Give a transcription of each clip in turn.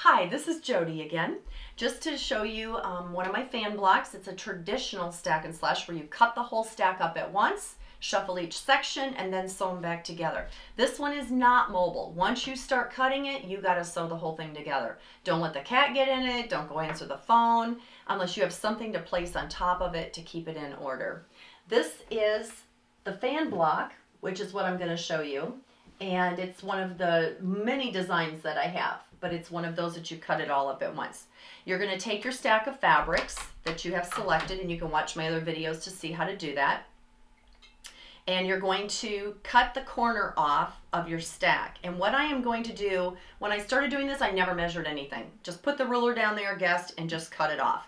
Hi, this is Jody again. Just to show you one of my fan blocks. It's a traditional stack and slash where you cut the whole stack up at once, shuffle each section, and then sew them back together. This one is not mobile. Once you start cutting it, you gotta sew the whole thing together. Don't let the cat get in it, don't go answer the phone, unless you have something to place on top of it to keep it in order. This is the fan block, which is what I'm gonna show you. And it's one of the many designs that I have, but it's one of those that you cut it all up at once. You're going to take your stack of fabrics that you have selected, and you can watch my other videos to see how to do that. And you're going to cut the corner off of your stack. And what I am going to do, when I started doing this, I never measured anything. Just put the ruler down there, guessed, and just cut it off.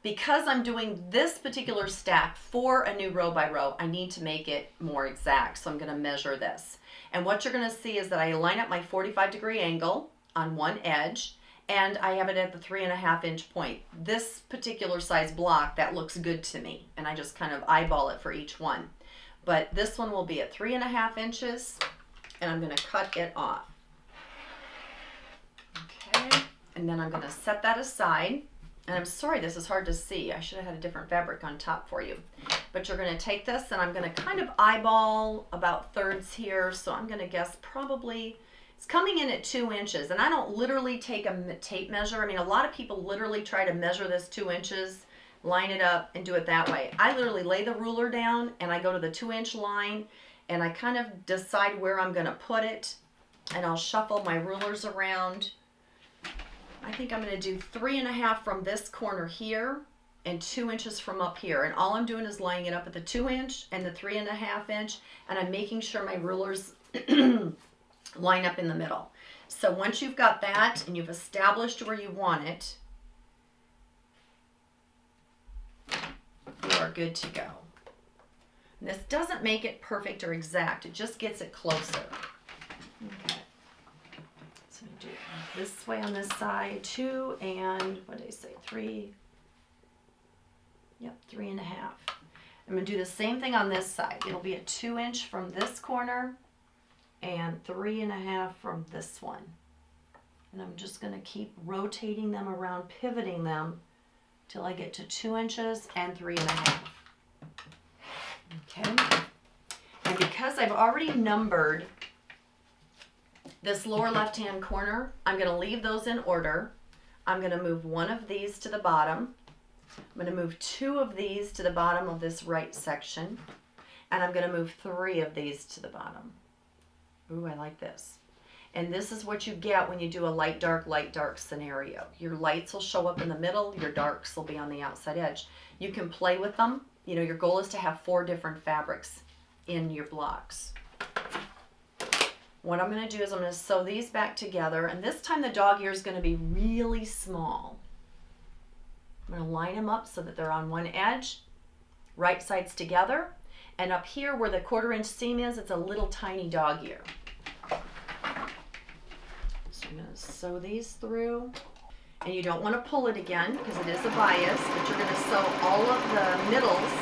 Because I'm doing this particular stack for a new row by row, I need to make it more exact, so I'm going to measure this. And what you're going to see is that I line up my 45-degree angle on one edge, and I have it at the 3.5-inch point. This particular size block, that looks good to me, and I just kind of eyeball it for each one. But this one will be at 3.5 inches, and I'm going to cut it off. Okay, and then I'm going to set that aside. And I'm sorry this is hard to see. I should have had a different fabric on top for you. But you're going to take this, and I'm going to kind of eyeball about thirds here. So I'm going to guess probably it's coming in at 2 inches. And I don't literally take a tape measure. I mean, a lot of people literally try to measure this 2 inches, line it up, and do it that way. I literally lay the ruler down, and I go to the 2-inch line, and I kind of decide where I'm going to put it. And I'll shuffle my rulers around. I think I'm going to do 3.5 from this corner here and 2 inches from up here. And all I'm doing is lining it up at the 2-inch and the 3.5 inch, and I'm making sure my rulers line up in the middle. So once you've got that and you've established where you want it, you are good to go. And this doesn't make it perfect or exact, it just gets it closer. Okay. Do it this way on this side, 2 and what did I say, 3? Yep, 3.5. I'm going to do the same thing on this side. It'll be a 2-inch from this corner and 3.5 from this one. And I'm just going to keep rotating them around, pivoting them till I get to 2 inches and 3.5. Okay. And because I've already numbered this lower left-hand corner, I'm going to leave those in order. I'm going to move one of these to the bottom. I'm going to move 2 of these to the bottom of this right section. And I'm going to move 3 of these to the bottom. Ooh, I like this. And this is what you get when you do a light, dark scenario. Your lights will show up in the middle. Your darks will be on the outside edge. You can play with them. You know, your goal is to have 4 different fabrics in your blocks. What I'm going to do is I'm going to sew these back together, and this time the dog ear is going to be really small. I'm going to line them up so that they're on one edge, right sides together, and up here where the 1/4-inch seam is, it's a little tiny dog ear. So I'm going to sew these through, and you don't want to pull it again because it is a bias, but you're going to sew all of the middles,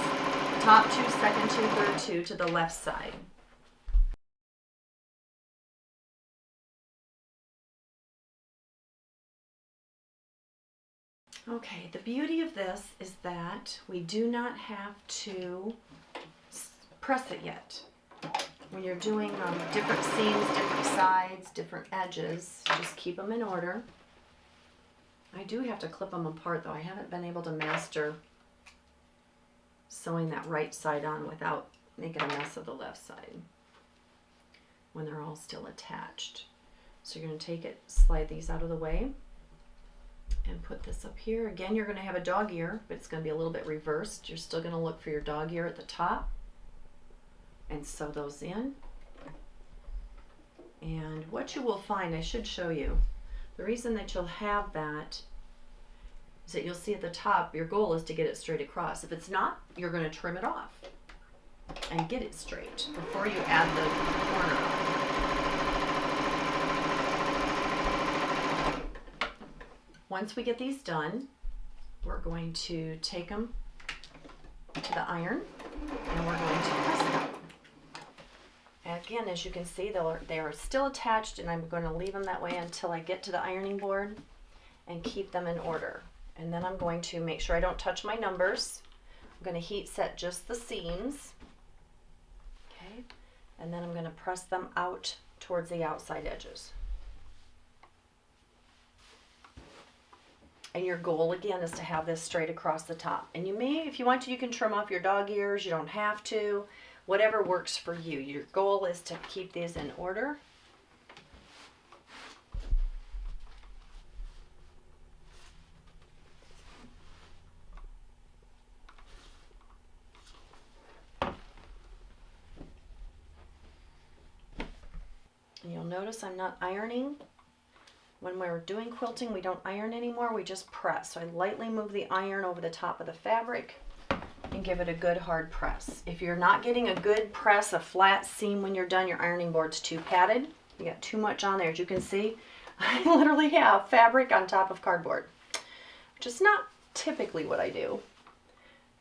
top 2, second 2, third 2 to the left side. Okay, the beauty of this is that we do not have to press it yet. When you're doing different seams, different sides, different edges, just keep them in order. I do have to clip them apart though. I haven't been able to master sewing that right side on without making a mess of the left side when they're all still attached. So you're going to take it, slide these out of the way, and put this up here. Again, you're going to have a dog ear, but it's going to be a little bit reversed. You're still going to look for your dog ear at the top and sew those in. And what you will find, I should show you, the reason that you'll have that is that you'll see at the top, your goal is to get it straight across. If it's not, you're going to trim it off and get it straight before you add the corner. Once we get these done, we're going to take them to the iron and we're going to press them. Again, as you can see, they are still attached, and I'm going to leave them that way until I get to the ironing board. and keep them in order. And then I'm going to make sure I don't touch my numbers. I'm going to heat set just the seams. Okay. And then I'm going to press them out towards the outside edges. And your goal again is to have this straight across the top. And you may, if you want to, you can trim off your dog ears. You don't have to. Whatever works for you. Your goal is to keep these in order. And you'll notice I'm not ironing. When we're doing quilting, we don't iron anymore, we just press. So I lightly move the iron over the top of the fabric and give it a good hard press. If you're not getting a good press, a flat seam when you're done, your ironing board's too padded. You got too much on there. As you can see, I literally have fabric on top of cardboard, which is not typically what I do.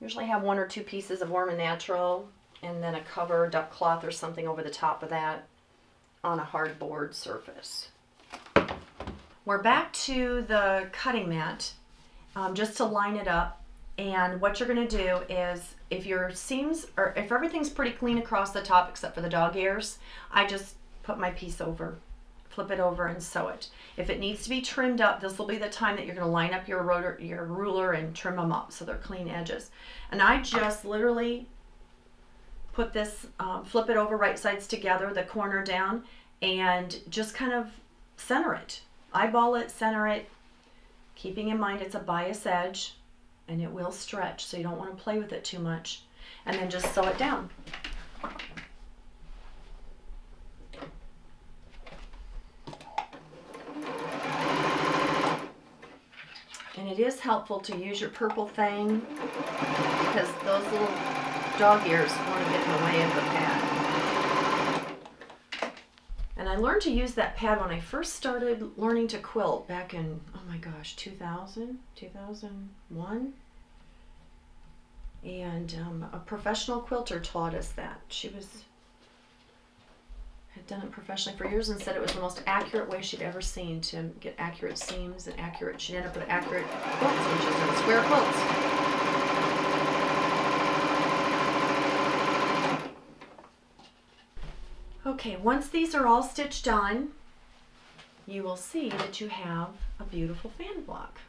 Usually have 1 or 2 pieces of Warm and Natural and then a cover, duck cloth or something over the top of that on a hard board surface. We're back to the cutting mat just to line it up. And what you're going to do is, if your seams, or if everything's pretty clean across the top except for the dog ears, I just put my piece over, flip it over and sew it. If it needs to be trimmed up, this will be the time that you're going to line up your ruler and trim them up so they're clean edges. And I just literally put this, flip it over right sides together, the corner down, and just kind of center it. Eyeball it, center it, keeping in mind it's a bias edge and it will stretch, so you don't want to play with it too much. And then just sew it down. And it is helpful to use your purple thing because those little dog ears want to get in the way of the pad. And I learned to use that pad when I first started learning to quilt back in, oh my gosh, 2000, 2001. And a professional quilter taught us that. She had done it professionally for years and said it was the most accurate way she'd ever seen to get accurate seams and accurate, she'd end up with accurate quilts when she's done square quilts. Okay, once these are all stitched on, you will see that you have a beautiful fan block.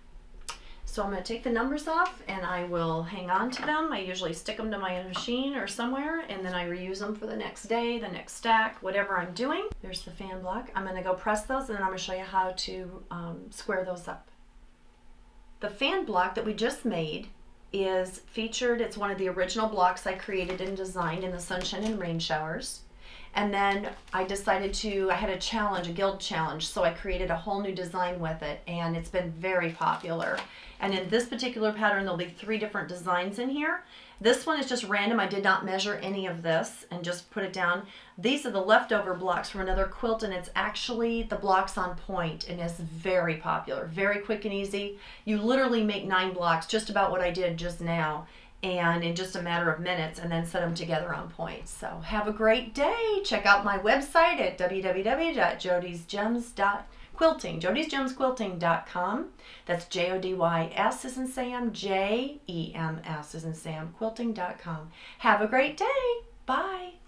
So I'm going to take the numbers off and I will hang on to them. I usually stick them to my machine or somewhere and then I reuse them for the next day, the next stack, whatever I'm doing. There's the fan block. I'm going to go press those and then I'm going to show you how to square those up. The fan block that we just made is featured. It's one of the original blocks I created and designed in the Sunshine and Rain Showers. And then I decided I had a challenge, a guild challenge, so I created a whole new design with it, and it's been very popular. And in this particular pattern, there'll be 3 different designs in here. This one is just random. I did not measure any of this and just put it down. These are the leftover blocks from another quilt, and it's actually the blocks on point, and it's very popular, very quick and easy. You literally make 9 blocks, just about what I did just now, and in just a matter of minutes, and then set them together on point. So have a great day. Check out my website at jodysgemsquilting.com. That's JODYS as in Sam, JEMS as in Sam, quilting.com. Have a great day. Bye.